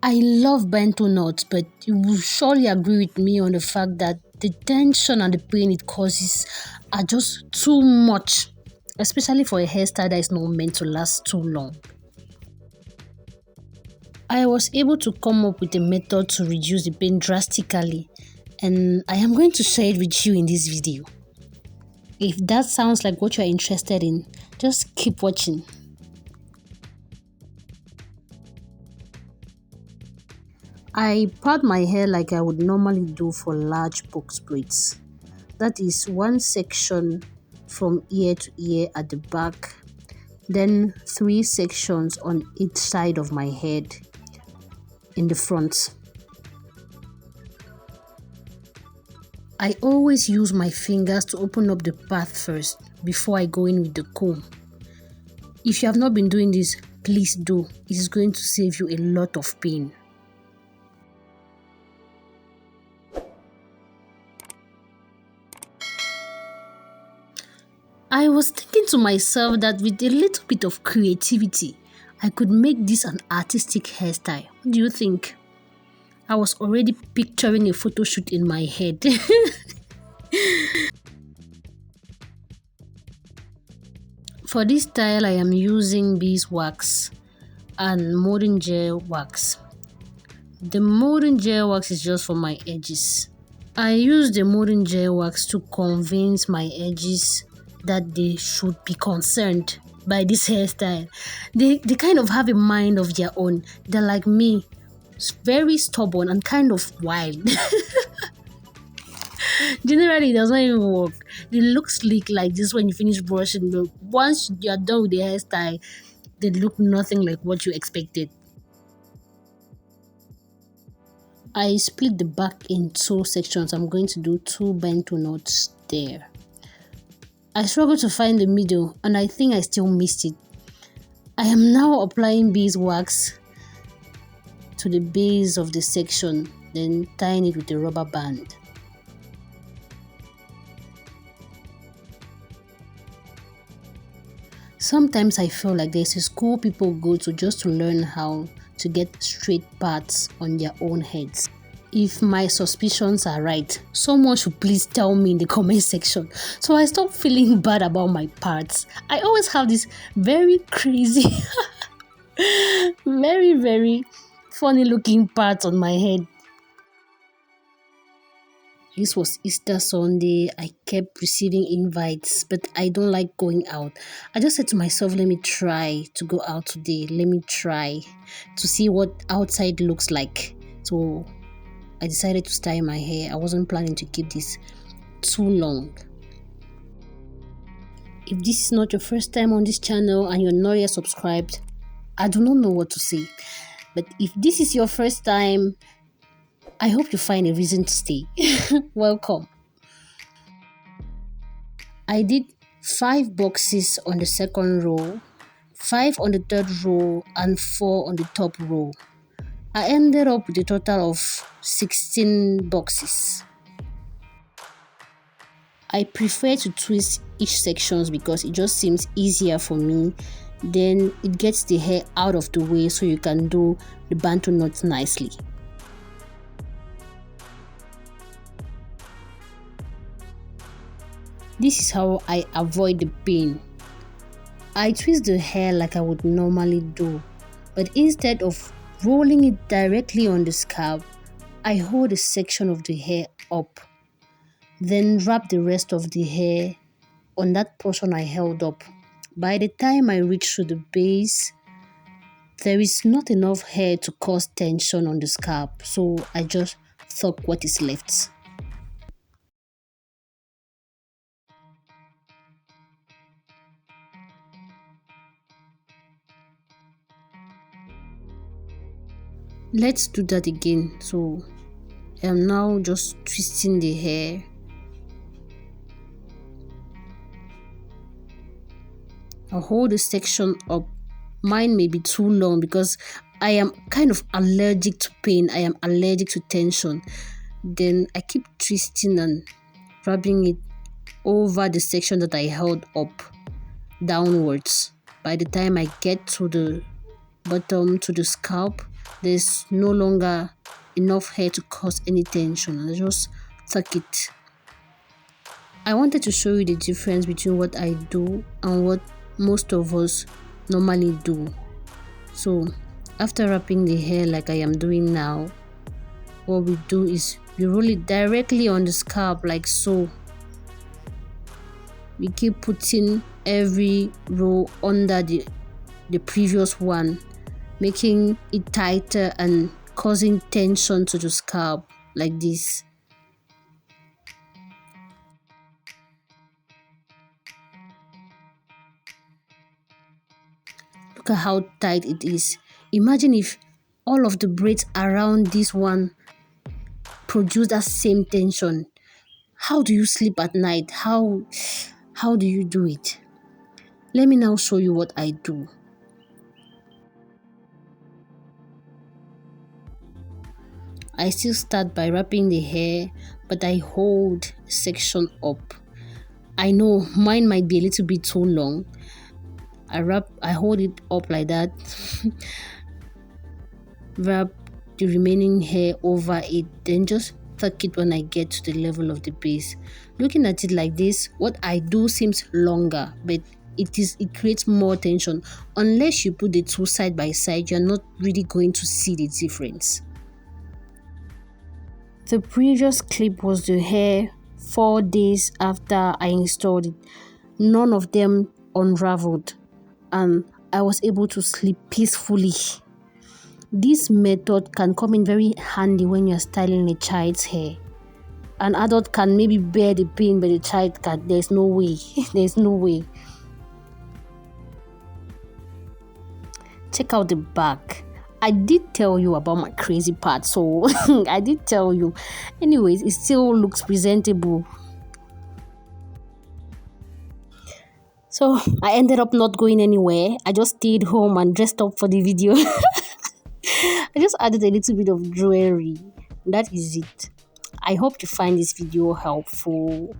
I love Bantu knots, but you will surely agree with me on the fact that the tension and the pain it causes are just too much, especially for a hairstyle that is not meant to last too long. I was able to come up with a method to reduce the pain drastically, and I am going to share it with you in this video. If that sounds like what you are interested in, just keep watching. I part my hair like I would normally do for large box braids. That is one section from ear to ear at the back, then 3 sections on each side of my head in the front. I always use my fingers to open up the path first before I go in with the comb. If you have not been doing this, please do. It is going to save you a lot of pain. I was thinking to myself that with a little bit of creativity, I could make this an artistic hairstyle. What do you think? I was already picturing a photo shoot in my head. For this style, I am using beeswax and modern gel wax. The modern gel wax is just for my edges. I use the modern gel wax to convince my edges that they should be concerned by this hairstyle. They kind of have a mind of their own. They're like me, very stubborn and kind of wild. Generally, it does not even work. They look sleek like this when you finish brushing, but once you're done with the hairstyle, they look nothing like what you expected. I split the back in 2 sections. I'm going to do 2 Bantu knots there. I struggled to find the middle and I think I still missed it. I am now applying beeswax to the base of the section, then tying it with a rubber band. Sometimes I feel like there's a school people go to just to learn how to get straight parts on their own heads. If my suspicions are right, someone should please tell me in the comment section so I stop feeling bad about my parts. I always have this very crazy, very funny looking parts on my head. This was Easter Sunday. I kept receiving invites, but I don't like going out. I just said to myself, let me try to go out today. Let me try to see what outside looks like. So I decided to style my hair. I wasn't planning to keep this too long. If this is not your first time on this channel and you're not yet subscribed, I do not know what to say. But if this is your first time, I hope you find a reason to stay. Welcome. I did 5 boxes on the second row, 5 on the third row, and 4 on the top row. I ended up with a total of 16 boxes. I prefer to twist each section because it just seems easier for me. Then it gets the hair out of the way so you can do the Bantu knots nicely. This is how I avoid the pain. I twist the hair like I would normally do, but instead of rolling it directly on the scalp, I hold a section of the hair up, then wrap the rest of the hair on that portion I held up. By the time I reach to the base, there is not enough hair to cause tension on the scalp, so I just tuck what is left. Let's do that again. So I am now just twisting the hair. I'll hold the section up. Mine may be too long because I am kind of allergic to pain. I am allergic to tension. Then I keep twisting and rubbing it over the section that I held up. downwards. By the time I get to the bottom, to the scalp, there's no longer enough hair to cause any tension. I just tuck it. I wanted to show you the difference between what I do and what most of us normally do. So after wrapping the hair like I am doing now, what we do is we roll it directly on the scalp like so. We keep putting every row under the previous one, making it tighter and causing tension to the scalp like this. Look at how tight it is. Imagine if all of the braids around this one produce that same tension. How do you sleep at night? How do you do it? Let me now show you what I do. I still start by wrapping the hair, but I hold the section up. I know mine might be a little bit too long. I hold it up like that, wrap the remaining hair over it, then just tuck it when I get to the level of the base. Looking at it like this, what I do seems longer, but it creates more tension. Unless you put the two side by side, you're not really going to see the difference. The previous clip was the hair 4 days after I installed it. None of them unraveled and I was able to sleep peacefully. This method can come in very handy when you're styling a child's hair. An adult can maybe bear the pain, but a child can't. There's no way. There's no way. Check out the back. I did tell you about my crazy part, so I did tell you. Anyways, it still looks presentable. So I ended up not going anywhere. I just stayed home and dressed up for the video. I just added a little bit of jewelry. That is it. I hope you find this video helpful.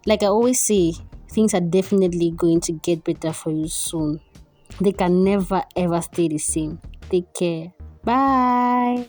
Like I always say, things are definitely going to get better for you soon. They can never ever stay the same. Take care. Bye.